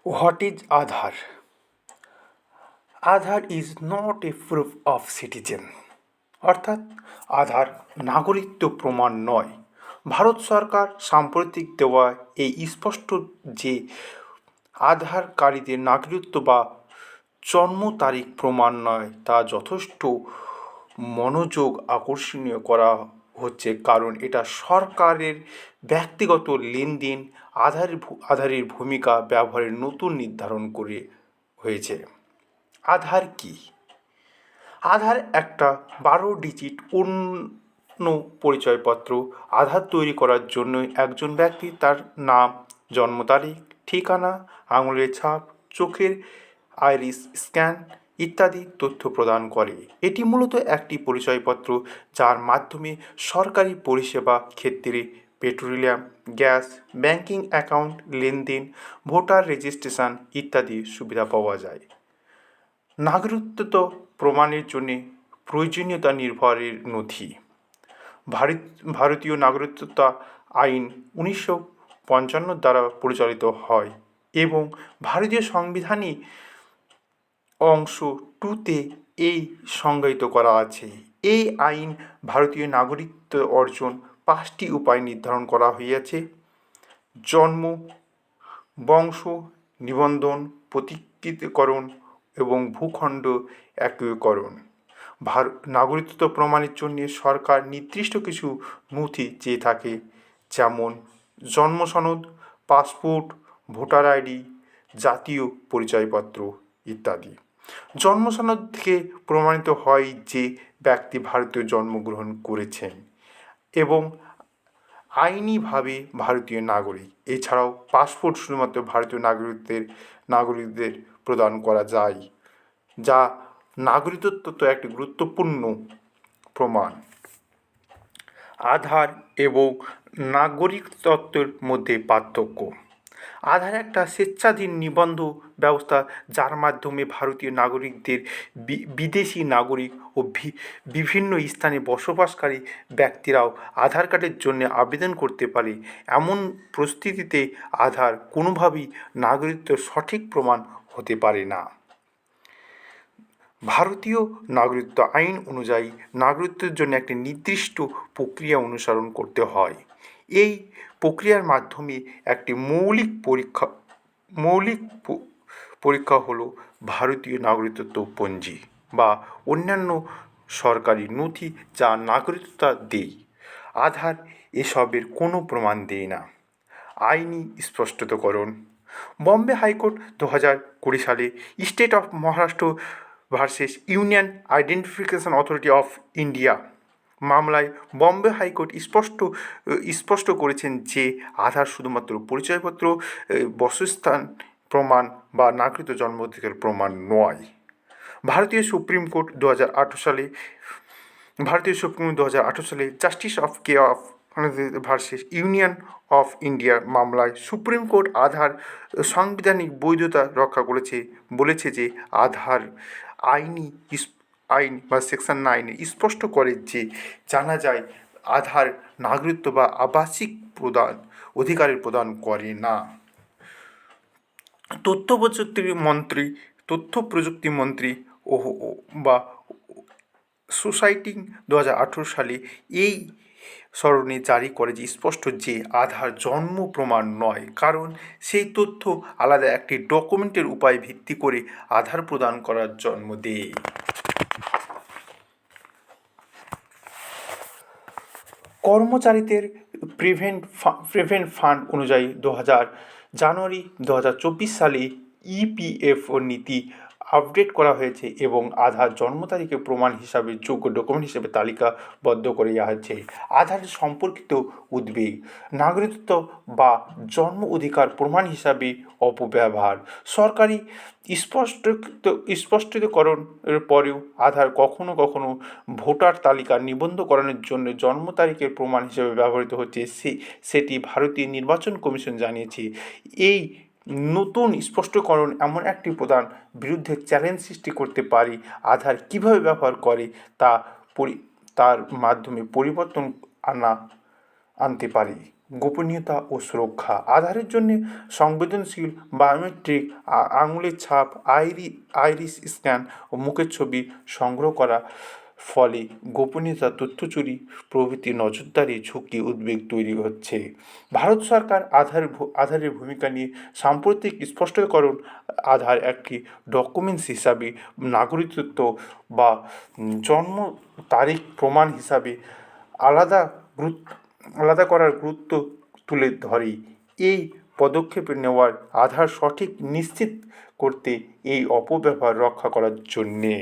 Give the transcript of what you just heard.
What is Aadhaar? Aadhaar is not a proof of citizen. অর্থাৎ আধার নাগরিকত্ব প্রমাণ নয়। ভারত সরকার সাম্প্রতিক দেওয়া এই স্পষ্ট যে আধারকারীদের নাগরিকত্ব বা জন্ম তারিখ প্রমাণ নয় তা যথেষ্ট মনোযোগ আকর্ষণীয় করা হচ্ছে, কারণ এটা সরকারের ব্যক্তিগত লেনদেন আধারের ভূমিকা ব্যবহারের নতুন নির্ধারণ করে হয়েছে। আধার কি? আধার একটা 12 ডিজিট অন্য পরিচয়পত্র। আধার তৈরি করার জন্য একজন ব্যক্তি তার নাম, জন্ম তারিখ, ঠিকানা, আঙুলের ছাপ, চোখের আইরিস স্ক্যান ইত্যাদি তথ্য প্রদান করে। এটি মূলত একটি পরিচয়পত্র যার মাধ্যমে সরকারি পরিষেবা ক্ষেত্রে পেট্রোলিয়াম, গ্যাস, ব্যাংকিং অ্যাকাউন্ট লেনদেন, ভোটার রেজিস্ট্রেশন ইত্যাদি সুবিধা পাওয়া যায়। নাগরিকত্ব প্রমাণের জন্যে প্রয়োজনীয়তা নির্ভরের নথি। ভারতীয় নাগরিকত্ব আইন 1955 দ্বারা পরিচালিত হয় এবং ভারতীয় সংবিধানে অংশ 2-তে এই সংজ্ঞায়িত করা আছে। এই আইন ভারতীয় নাগরিকত্ব অর্জন 5টি উপায় নির্ধারণ করা হয়েছে: জন্ম, বংশ, নিবন্ধন, প্রতিকৃতিকরণ এবং ভূখণ্ড একীকরণ। নাগরিকত্ব প্রমাণের জন্য সরকার নির্দিষ্ট কিছু নথি চেয়ে থাকে, যেমন জন্ম সনদ, পাসপোর্ট, ভোটার আইডি, জাতীয় পরিচয়পত্র ইত্যাদি। জন্ম সনদ থেকে প্রমাণিত হয় যে ব্যক্তি ভারতীয় জন্মগ্রহণ করেছেন এবং আইনিভাবে ভারতীয় নাগরিক। এছাড়াও পাসপোর্ট শুধুমাত্র ভারতীয় নাগরিকদের প্রদান করা যায়, যা নাগরিকত্ব একটি গুরুত্বপূর্ণ প্রমাণ। আধার এবং নাগরিকত্বের মধ্যে পার্থক্য। আধার একটা স্বেচ্ছাধীন নিবন্ধ ব্যবস্থা যার মাধ্যমে ভারতীয় নাগরিকদের বিদেশি নাগরিক ও বিভিন্ন স্থানে বসবাসকারী ব্যক্তিরাও আধার কার্ডের জন্য আবেদন করতে পারে। এমন পরিস্থিতিতে আধার কোনোভাবেই নাগরিকত্বের সঠিক প্রমাণ হতে পারে না। ভারতীয় নাগরিকত্ব আইন অনুযায়ী নাগরিকত্বের জন্য একটি নির্দিষ্ট প্রক্রিয়া অনুসরণ করতে হয়। এই প্রক্রিয়ার মাধ্যমে একটি মৌলিক পরীক্ষা হলো ভারতীয় নাগরিকত্ব পঞ্জি বা অন্যান্য সরকারি নথি যা নাগরিকত্ব দেয়। আধার এসবের কোনো প্রমাণ দেয় না। আইনি স্পষ্টতকরণ। বম্বে হাইকোর্ট 2020 সালে state of Maharashtra versus union identification authority of India মামলায় বম্বে হাইকোর্ট স্পষ্ট করেছেন যে আধার শুধুমাত্র পরিচয়পত্র, বাসস্থান প্রমাণ বা নাগরিকত্ব জন্ম অধিকার প্রমাণ নয়। ভারতীয় সুপ্রিম কোর্ট 2018 সালে justice of K of versus union of India মামলায় সুপ্রিম কোর্ট আধার সাংবিধানিক বৈধতা রক্ষা বলেছে যে আধার আইন বা সেকশন 9 স্পষ্ট করে যে জানা যায় আধার নাগরিকত্ব বা আবাসিক অধিকারের প্রদান করে না। তথ্য প্রযুক্তি মন্ত্রী বা সোসাইটি 2018 সালে এই সরণি জারি করে যে স্পষ্ট যে আধার জন্ম প্রমাণ নয়, কারণ সেই তথ্য আলাদা একটি ডকুমেন্টের উপায় ভিত্তি করে আধার প্রদান করার জন্ম দেয়। কর্মচারীদের প্রিভেন্ট ফান্ড অনুযায়ী জানুয়ারি 2024 সালে ইপিএফও নীতি আপডেট করা হয়েছে এবং আধার জন্ম তারিখের প্রমাণ হিসাবে যোগ্য ডকুমেন্ট হিসেবে তালিকাবদ্ধ করে দেওয়া হয়েছে। আধার সম্পর্কিত উদ্বেগ। নাগরিকত্ব বা জন্ম অধিকার প্রমাণ হিসাবে অপব্যবহার। সরকারি স্পষ্টীকরণের পরেও আধার কখনো কখনো ভোটার তালিকা নিবন্ধকরণের জন্য জন্ম তারিখের প্রমাণ হিসেবে ব্যবহৃত হচ্ছে, সেটি ভারতীয় নির্বাচন কমিশন জানিয়েছে। এই নতুন স্পষ্টীকরণ এমন একটি প্রধান বিরুদ্ধে চ্যালেঞ্জ সৃষ্টি করতে পারে। আধার কীভাবে ব্যবহার করে তার মাধ্যমে পরিবর্তন আনতে পারে। গোপনীয়তা ও সুরক্ষা। আধারের জন্য সংবেদনশীল বায়োমেট্রিক আঙুলের ছাপ, আইরিস স্ক্যান ও মুখের ছবি সংগ্রহ করা ফলে গোপনীয়তা, তথ্য চুরি প্রভৃতি নজরদারি ঝুঁকি উদ্বেগ তৈরি হচ্ছে। ভারত সরকার আধারের ভূমিকা নিয়ে সাম্প্রতিক স্পষ্টীকরণ, আধার একটি ডকুমেন্টস হিসাবে নাগরিকত্ব বা জন্ম তারিখ প্রমাণ হিসাবে আলাদা গুরুত্ব আলাদা করার গুরুত্ব তুলে ধরে। এই পদক্ষেপ নেওয়ার আধার সঠিক নিশ্চিত করতে এই অপব্যবহার রক্ষা করার জন্যে।